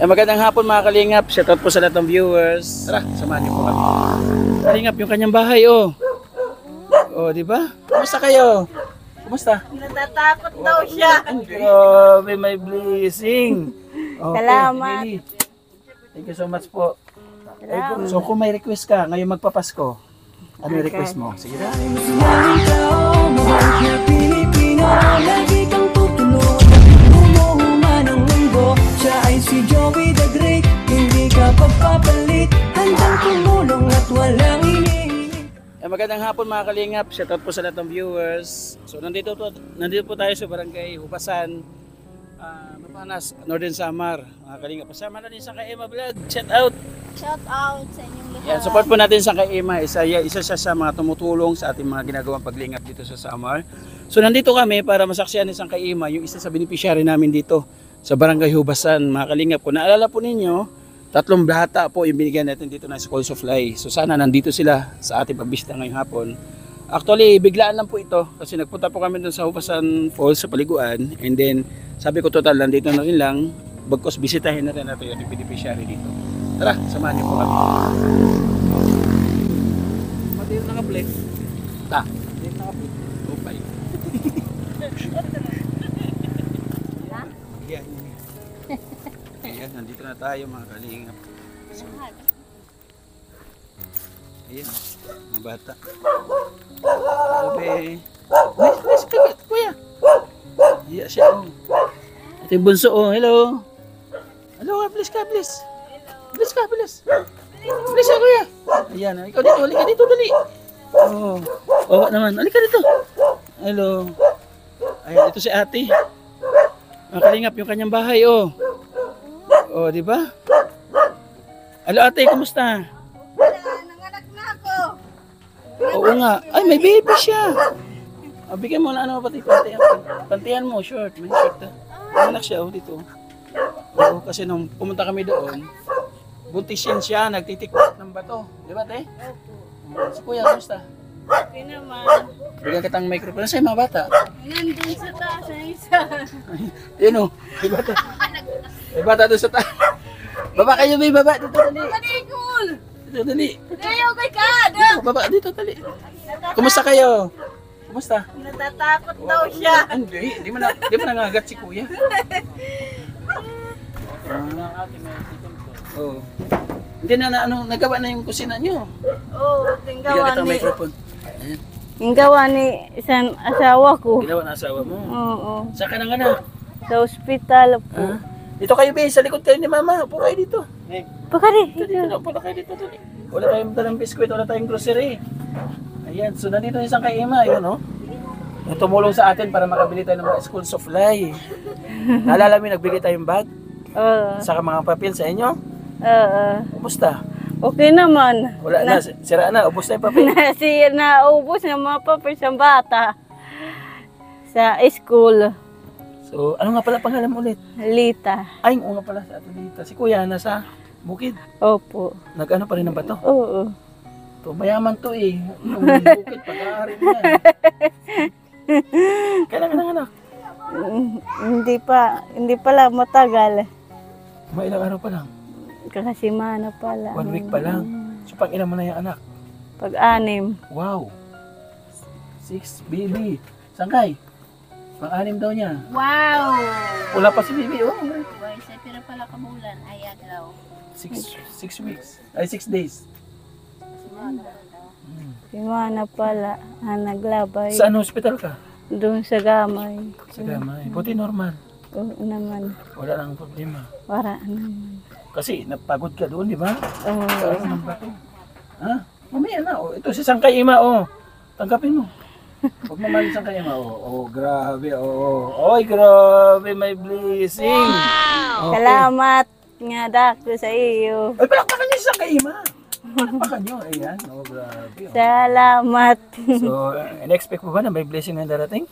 Magandang hapon mga kalingap. Shoutout po sa lahat ng viewers. Tara, samahan niyo po kami. Kalingap, yung kanyang bahay, oh. Oh, di ba? Kumusta kayo? Kumusta? Natatakot daw siya. Grabe, may blessing. Okay, Salamat. Lily. Thank you so much po. Salamat. So kung may request ka, ngayon magpapasko, ano yung request mo? Sige na. Siya ay si Joey the Great, hindi ka pagpapalit, handang tumulong at walang hinihingi. Magandang hapon mga kalingap. Shoutout po sa lahat ng viewers. So nandito po tayo sa Barangay Hubasan, Mapanas, Northern Samar. Mga kalingap, kasama na din sa Emma Vlog. Shoutout! Shout out sa inyong lahat. Yan, support po natin sa Emma. Isa siya sa mga tumutulong sa ating mga ginagawang paglingap dito sa Samar. So nandito kami para masaksihan ni Emma, yung isa sa beneficiary namin dito sa Barangay Hubasan. Mga kalingap, kung naalala po ninyo, 3 bata po yung binigyan natin dito na school supply. So sana nandito sila sa ating pagbisita ngayong hapon. Actually, biglaan lang po ito kasi nagpunta po kami doon sa Hubasan Falls sa Paliguan, and then sabi ko total nandito na rin lang, bagkos bisitahin na rin natin yung beneficiary dito. Tara, samahan niyo po kami. Pati yung naka-flex. Yung naka-flex. Upay. Ayan, nandito na tayo mga kalingap. So, ayan, mga bata. Sabi, please, kuya. Iya siya, oh. Ito yung bunso, oh, hello. Hello, please ka. Please ka, please. Please ka, kuya. Ayan, ikaw dito, halika dito, dali. Oh, bawa naman, halika dito. Hello. Ayan, ito si ate. Mga kalingap, yung kanyang bahay, oh. Oh, di ba? Hello ate, kumusta? Nanganak na ako. Oo nga. Ay, may baby siya. Bigyan mo na ano pati pantihan mo, short. May short na. Nanganak siya, oh, dito. Oo, kasi nung pumunta kami doon, buntis yan siya, nagtitiktok ng bato. Di ba, te? Si kuya, kumusta? Okay naman. Bigyan kitang microphone. Sa'yo mga bata? Nandun sa taas ang isa. Yun, oh. May bata. May bata doon sa taas. Baba kayo, may baba. Dito, dali. Manikul! Dito, dali. Ayaw kay Kada. Dito, baba, dito, dali. Kumusta kayo? Kumusta? Natatakot daw siya. Hindi mo nangagat si kuya. Oh. Hindi na nagawa na yung kusina nyo. Oo, Bigyan tinggawa kita ng ni... microphone. Ayan. Tinggawa ni isang asawa ko. Ginawa na asawa mo. Oo. Saan ka nang anak? Sa ospital po. Ha? Dito kayo, Be. Sa likod kayo ni Mama. Upo kayo dito. Pakari. Dito, upo na kayo dito. Dali. Wala tayong dalang biskwit, wala tayong grocery. Ayan, so nandito yung isang kay Emma. Ayun, oh. Yung tumulong sa atin para makabili tayo ng mga school supply. Naalala mo yung nagbigay tayong bag? Oo. Saka mga papel sa inyo? Oo. Kumusta? Okay naman. Wala na, sira na, ubos na yung papel. Naubos ng mga papel sa bata sa school. So, ano nga pala pangalan mo ulit? Lita. Ay, oo nga pala sa atin dito. Si Kuya nasa bukid. Opo. Nag-ano pa rin ng bato? Oo. To, mayaman to eh. Yung bukid, pag-aari mo yan. Kailan ka ng anak? Hindi pala matagal. Mga ilang araw pa lang. Kakasimana pala. 1 week pa lang. So, pag ilan mo na yung anak? Pag-anim. Wow. 6 baby. Sangkay? Pang-anim daw niya. Wow! Wala pa si baby, oh. Why, sa pira pala kabulan, ay aglaw. 6 weeks. Ay, 6 days. Simana pala, naglabay. Saan hospital ka? Doon sa gamay. Sa Gamay. Buti normal. Oo naman. Wala nang problema. Wala naman. Kasi napagod ka doon, di ba? Oo. Ano ng bato? Ha? Mamaya na, oh. Ito si Sangkay Ima, oh. Tanggapin mo. Huwag mamali Sangkay Ima, oh. Oh, grabe, oh. Oy, grabe, may blessing. Okay. Salamat nga dakto sa iyo. Ay, palakpakan niyo si Sangkay Ima. Palakpakan niyo, ayan. Oh, grabe. Oh. Salamat. So, in-expect mo ba na may blessing na darating?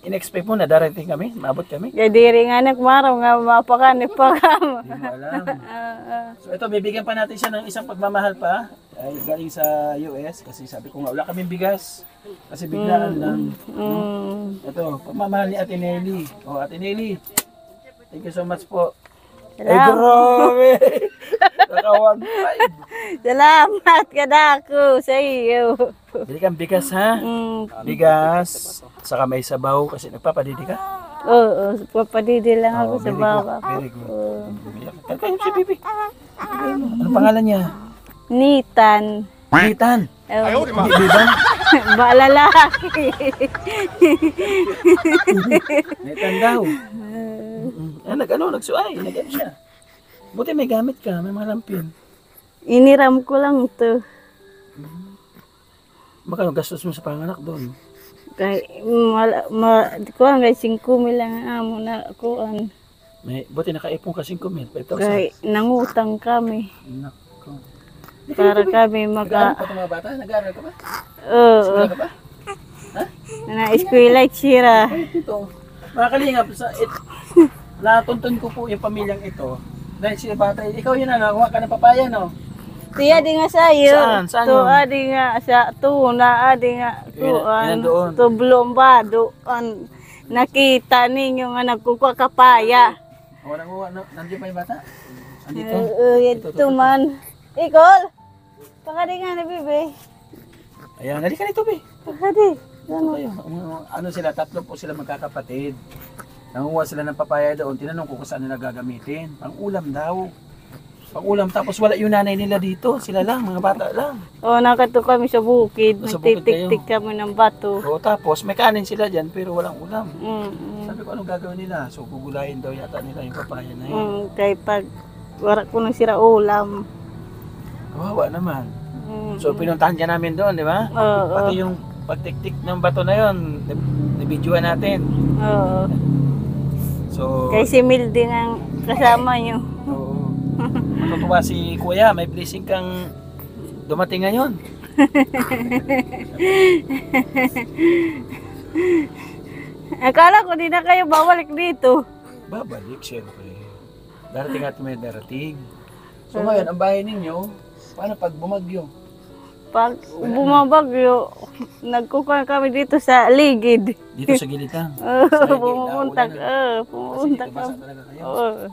In-expect mo na darating kami? Maabot kami? Kadiri nga nagmaraw nga mapakani pa kamo. Hindi mo alam. So ito, bibigyan pa natin siya ng isang pagmamahal pa. Ay, galing sa US kasi sabi ko nga wala kaming bigas. Kasi biglaan lang. Ito, pagmamahal ni Ate Nelly. Oh, Ate Nelly. Thank you so much po. Ay, grabe! Naka 1.5. Salamat ka dako sa iyo. Bili kang bigas, ha? Bigas, saka may sabaw kasi nagpapadidi ka. Oo, papadidi lang ako sa Very good, baba ko. very good. Kakain si Bibi. Ano pangalan niya? Nitan. Litan. Oh, Hindi Bibang. ba lalaki. Litan daw. Nagsuay. Nag-ano siya. Buti may gamit ka, may mga lampin. Iniram ko lang to. Magkano gastos mo sa panganak doon? Kay kuan kay 5,000 lang ang amo na kuan. Buti nakaipon ka 5,000, 5,000. Kay nangutang kami Nako. para kami Nag-aaral pa itong mga bata? Nag-aaral ka ba? Oo. Wala ka ba? Na eskwela sira. Ito, mga kalingap, natuntun ko po yung pamilyang ito. Dahil sila bata, ikaw yun na, nakuha ka ng papaya, no? Tiya di nga sayo. Saan? Saan To yun? adi nga sa tuna adi nga Ilan doon? to blombado an nakita ninyo nga nagkukuha kapaya. Nandiyo pa yung bata? Andito? Ito man. Ikol. Pakadi nga na bibi. Ayan, halika nito, be. Pakadi. Ano kayo? Ano sila, tatlo po sila magkakapatid. Nanguha sila ng papaya doon, tinanong ko kung saan nila gagamitin. Pang ulam daw. Pang ulam, tapos wala yung nanay nila dito. Sila lang, mga bata lang. O nakato kami sa bukid. Sa bukid Nagtitik-tik kami ng bato. O tapos, may kanin sila dyan, pero walang ulam. Mm. Sabi ko, anong gagawin nila? So, gugulayin daw yata nila yung papaya na yun. Kay pag wala ko nang sira ulam. Kawawa naman. Mm. So, pinuntahan ka namin doon, di ba? Oo. Pati yung pagtiktik ng bato na yun, nabidyoan natin. Oo. So, Kay si Milding ang kasama nyo. oo. Matutuwa si Kuya, may blessing kang dumating ngayon. Akala ko di na kayo babalik dito. Babalik, syempre. Darating at may darating. So ngayon, ang bahay ninyo, paano pag bumagyo? Pag bumabagyo, nagkukuha kami dito sa ligid. Dito sa gilid lang. Pumunta Kasi dito basa kami. talaga kayo. Oo.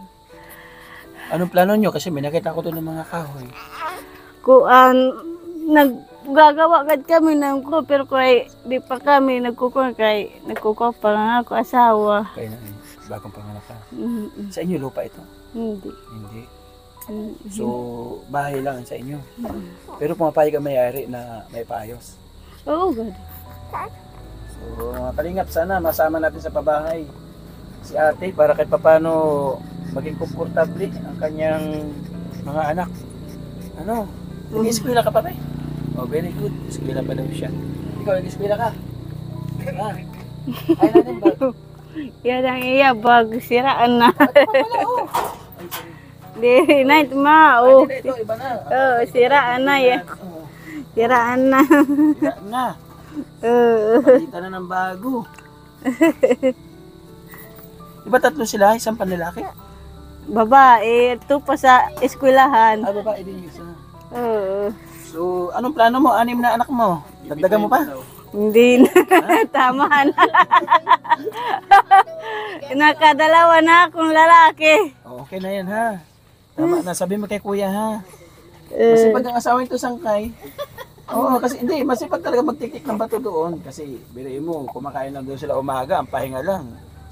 Anong plano nyo? Kasi may nakita ko doon ng mga kahoy. Kuan, naggagawa agad kami ng ko, pero kay di pa kami nagkukuha nagkukuha pa nga ako asawa. Kaya na bagong panganak ka. Mm, Sa inyo lupa ito? Hindi. Hindi. Mm. So, bahay lang sa inyo. Pero pumapayag ang may-ari na may paayos. Oo, God. So, mga kalingap, sana masama natin sa pabahay si ate para kahit papano maging komportable ang kanyang mga anak. Ano? Nag-eskwela ka pa ba? Oh, very good. Eskwela pa daw siya. Ikaw, nag-eskwela ka? Ha? Ay, natin ba? Yan ang iya, bag siraan na. Wala, oh. Di, night ma, Ay, oh. ito, iba na. Oh, siraan na yan. Oh, Siraan na. sira na. Oo. Palitan na ng bago. Diba tatlo sila? Isang panlalaki? Babae, ito pa sa eskwelahan. Ah, babae din yung isa. Oo. So, anong plano mo? 6 na anak mo? Dagdagan mo pa? Hindi na. Tama na. Nakadalawa na akong lalaki. Oh, okay na yan ha. Tama na, sabi mo kay kuya ha. Masipag ang asawa nito sangkay. Oo, kasi hindi, masipag talaga magtiktik ng bato doon. Kasi, birayin mo, kumakain lang doon sila umaga, ang pahinga lang.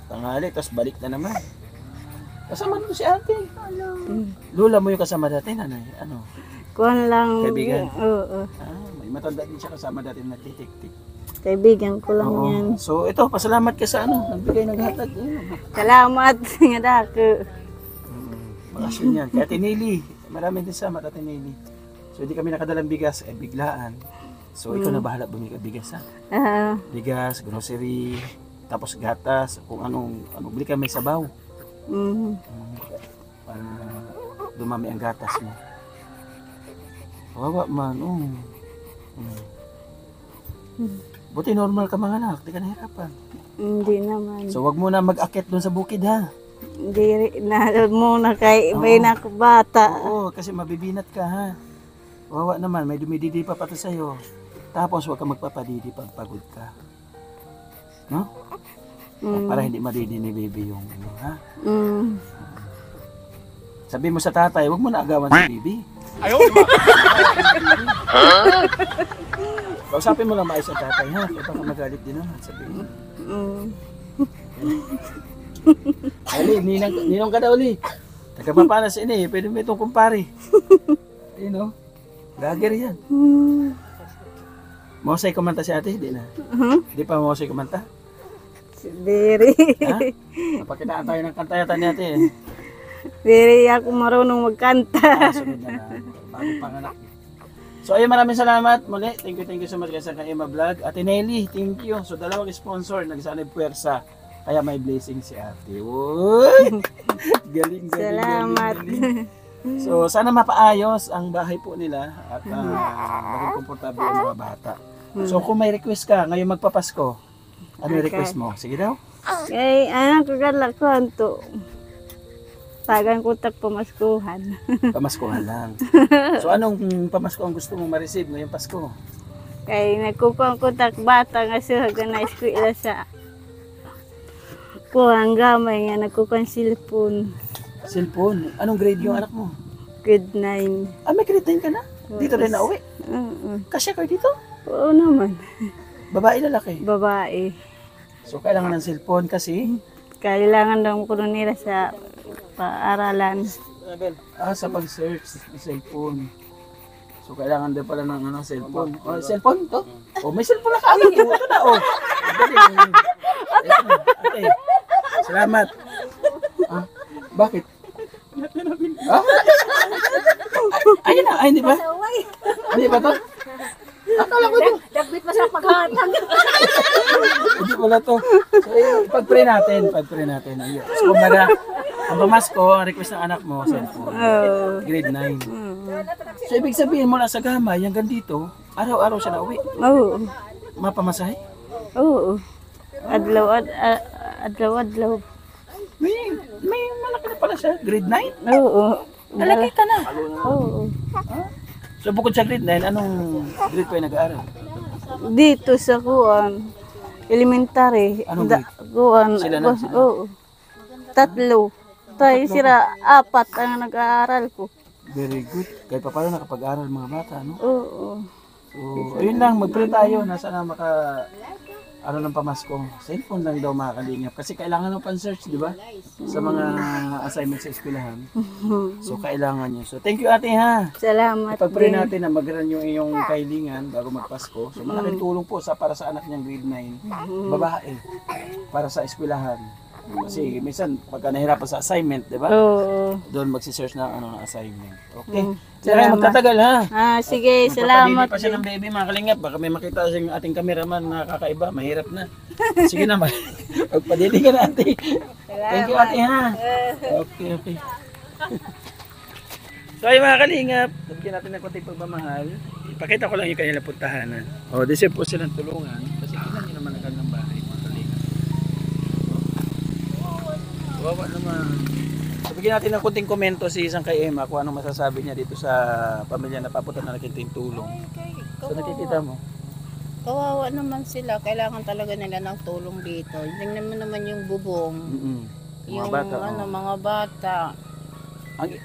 Tanghali, tapos balik na naman. Kasama doon si ate. Lula mo yung kasama dati, nanay. Ano? Kuhan lang. Kaibigan? Oo. May matanda din siya kasama dati na nagtitiktik. Kaibigan ko lang yan. So, ito, pasalamat ka sa ano, nagbigay ng hatag. Salamat nga dako. Makasyon yan. Kaya tinili. Maraming din sa mata tinili. So, hindi kami nakadalang bigas, biglaan. So, ikaw na bahala bumili ka bigas ha. Bigas, grocery, tapos gatas, kung anong, bili ka may sabaw. Para dumami ang gatas mo. Kawawa man, Buti normal ka mga anak, di ka nahirapan. Hindi naman. So, wag mo na mag-akit doon sa bukid ha. Hindi na muna kay may nakabata. Oo, kasi mabibinat ka ha. Kawawa naman, may dumididi pa pati sa'yo. Tapos, wag ka magpapadidi pag pagod ka. No? Para hindi madidi ni baby yung ha. Sabi mo sa tatay, huwag mo na agawan si Bibi. Ayaw, di ba? Kausapin mo lang maayos ang tatay, ha? Kaya baka magalit din naman, sabi mo. Ali, ninong ka daw, Li. Taga-Pampanas ini, pwede mo itong kumpare. Ayun, no? Gagger yan. Mahusay kumanta si ate, di na? Di pa mahusay kumanta? Very. Ha? Napakitaan tayo ng kantayatan ni ate. Very ako marunong magkanta. Sunod na na. Bagong panganak. So ayun, maraming salamat muli. Thank you so much guys sa Emma Vlog. Ate Nelly, thank you. So dalawang sponsor, nagsanay puwersa. Kaya may blessing si ate. Uy! Galing. Salamat. Galing. So sana mapaayos ang bahay po nila at maging komportable ang mga bata. So kung may request ka, ngayon magpapasko, ano yung request mo? Sige daw. Kay anak kagalak ko anto. Tagang kutak pamaskuhan. Pamaskuhan lang. So anong pamasko ang gusto mong ma-receive ngayong Pasko? Kay nagkukuang kutak bata nga siya na eskwela sa kuhang gamay nga nagkukuang cellphone. Cellphone. Anong grade yung anak mo? Grade 9. May grade 9 ka na? Dito rin na uwi? Kasya kayo dito? Oo naman. Babae, lalaki? Babae. So kailangan ng cellphone kasi? Kailangan daw ko nila sa paaralan. Sa pag-search ng cellphone. So kailangan din pala ng cellphone. Oh, cellphone to? Oh, may cellphone na kami. Ito na, oh. Galing. Ito na. Ate, salamat. Bakit? Ayun na, ay, hindi ba? Hindi ba to? Akala ko to. Dagbit pa sa paghatag. Hindi pala to. So, pag-pray natin. Ayun. So, kumbaga, ang pamasko, ang request ng anak mo, cellphone. Grade 9. So, ibig sabihin mula sa Gamay, hanggang dito, araw-araw siya na uwi. Oo. Mapamasahe? Oo. Adlaw. May malaki na pala siya. Grade 9? Oo. Malaki ka na. Oo. So, bukod sa grade 9, anong grade pa yung nag-aaral? Dito sa kuan elementary. Anong grade? Kuan. Sila na? Oo. 3. Tayo sila 4 ang nag-aaral ko. Very good. Kahit pa paano nakapag-aral mga bata, no? Oo. So, ayun lang, mag-pray tayo na sana ng pamasko. Cellphone lang daw mga kalingap. Kasi kailangan ng pan-search, di ba? Sa mga assignments sa eskwelahan. So, kailangan nyo. So, thank you ate ha. Salamat. Pag-pray natin na mag-run yung iyong kailingan bago magpasko. So, malaking tulong po para sa anak niyang grade 9. Babae. Para sa eskwelahan. Kasi minsan, pagka nahirapan sa assignment, di ba? Oo. Doon magsisearch na assignment. Okay. Kaya magtatagal ha. Sige, salamat. Magpapadili pa siya ng baby mga kalingap. Baka may makita siyang ating cameraman na kakaiba. Mahirap na. Sige naman. Magpadili ka na ate. Thank you ate ha. Okay. So ay mga kalingap, nabigyan natin ng konting pagmamahal. Ipakita ko lang yung kanilang puntahanan. Deserve po silang tulungan. Kasi kailan nyo naman ang kanilang bahay mga kalingap. Wawa naman. So, bigyan natin ng konting komento si isang kay Emma kung anong masasabi niya dito sa pamilya na papunta na nakinting tulong. So nakikita mo. Kawawa naman sila. Kailangan talaga nila ng tulong dito. Tingnan mo naman yung bubong. Mga Yung bata. mga bata.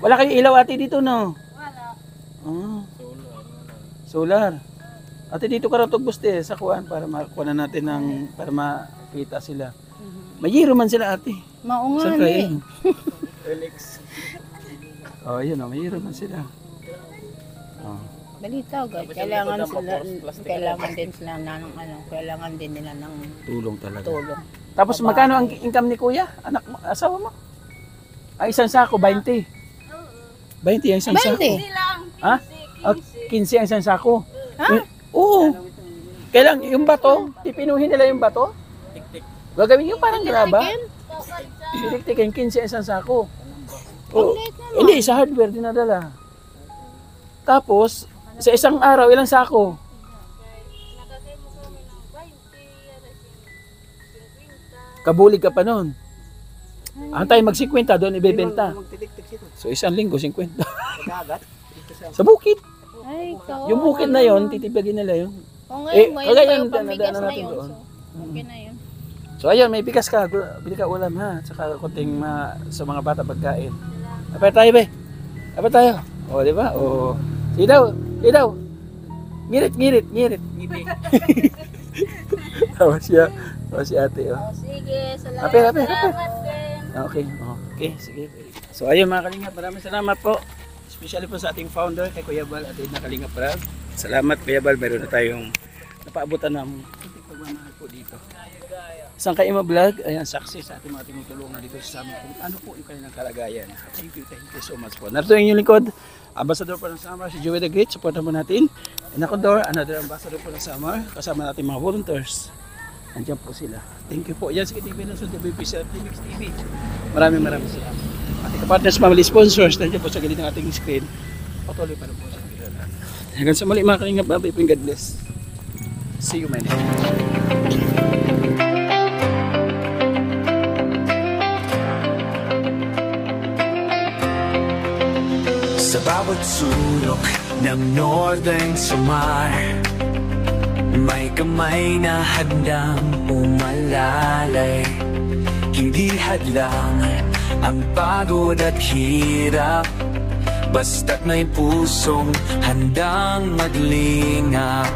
Wala kayong ilaw ate dito no? Wala. Solar. Ate dito ka raw tugbuste sa kuan para makuha na natin ng para makita sila. Mayiro man sila ate. Maungan Saan eh. Felix. Yun mayiro man sila. Balita agad. Kailangan din sila ng kailangan din nila ng Tulong talaga. tulong. Tapos magkano ang income ni kuya? Anak mo, asawa mo? Isang sako, 20. 20 ang isang sako. 20? Ha? 15 ang isang sako. Ha? Oo. Kailang yung bato, pipinuhin nila yung bato. Gagawin yung parang graba. Titik-tikin, 15 ang isang sako. Oh. Hindi, sa hardware dinadala. Tapos, sa isang araw, ilang sako? Kabulig ka pa nun. Antay mag-50 doon ibebenta. So isang linggo 50. Sa bukid. Ay, Yung bukid na yon, titibagin nila yun. O ngayon, kagaya may yung pambigas dadaanan na natin yun. doon. So, okay na yun. So ayun, may bigas ka, bili ka ulam ha, saka konting sa mga bata pagkain. Apa tayo, be? Apa tayo? O, di ba? O, sige daw. Sige daw. Ngirit, ngirit, ngirit. Ngiti. Tawa siya. Tawa si ate, oh. Sige, Ape, ape, ape. salamat din. Okay, okay, sige. So ayun mga kalingap, maraming salamat po. Especially po sa ating founder, kay Kuya Bal at na Kalingap Rab. Salamat Kuya Bal, meron na tayong napaabutan ng kunting pagmamahal po dito. Isang Kaima Vlog, ayan, success sa ating mga tinutulungan dito sa Samar. Kung ano po yung kanilang kalagayan. Thank you so much po. Narito yung lingkod, ambassador po ng Samar, si Joey the Great, supportan po natin. And ako Dor, another ambassador po ng Samar, kasama natin mga volunteers. Nandiyan po sila. Thank you po. Yan si KTV ng TVP sa TVX TV. Maraming salamat. Ating partners, family sponsors, nandiyan po sa gilid ng ating screen. Patuloy pa rin po sa pagkakaroon. Hanggang sa muli mga kalingap, God bless. See you man. Sa bawat sulok ng Northern Samar, may kamay na handang umalalay. Hindi hadlang ang pagod at hirap, basta't may pusong handang maglingap.